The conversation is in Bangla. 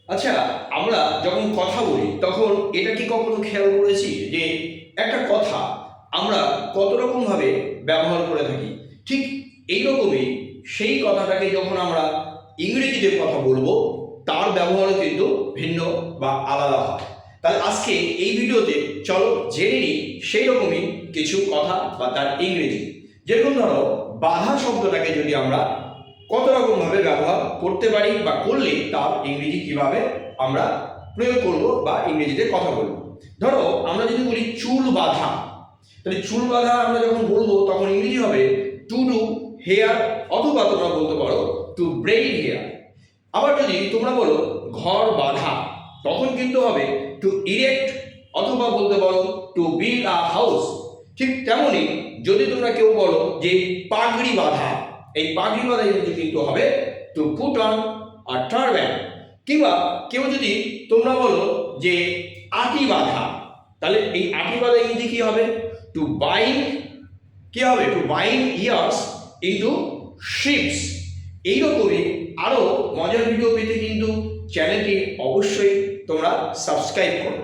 আচ্ছা, আমরা যখন কথা বলি তখন এটা কি কখনো খেয়াল করেছি যে একটা কথা আমরা কত রকমভাবে ব্যবহার করে থাকি? ঠিক এই রকমই সেই কথাটাকে যখন আমরা ইংরেজিতে কথা বলবো তার ব্যবহারও কিন্তু ভিন্ন বা আলাদা হয়। তাহলে আজকে এই ভিডিওতে চলো জেনে নিই সেই রকমই কিছু কথা বা তার ইংরেজি। যেরকম ধরো, বাধা শব্দটাকে যদি আমরা কত রকমভাবে ব্যবহার করতে পারি বা করলে তার ইংরেজি কিভাবে আমরা প্রয়োগ করব বা ইংরেজিতে কথা বলবো। ধরো আমরা যদি বলি চুল বাঁধা, তাহলে চুল বাঁধা আমরা যখন বলবো তখন ইংরেজি হবে টু ডু হেয়ার, অথবা তোমরা বলতে পারো টু ব্রেইড হেয়ার। আবার যদি তোমরা বলো ঘর বাঁধা, তখন কিন্তু হবে টু ইরেক্ট, অথবা বলতে পারো টু বিল্ড আ হাউস। ঠিক তেমনই যদি তোমরা কেউ বলো যে পাগড়ি বাঁধা, এই পাগড়ি বাঁধা ইংরেজি কিন্তু হবে to put on a turban. কিংবা কেউ যদি তোমরা বলো যে আটি বাঁধা, তাহলে এই আটি বাঁধা ইংরেজি কি হবে? টু বাইন্ড, কি হবে? To bind years into ships. এইরকমই আরও মজার ভিডিও পেতে কিন্তু চ্যানেলটি অবশ্যই তোমরা সাবস্ক্রাইব করো।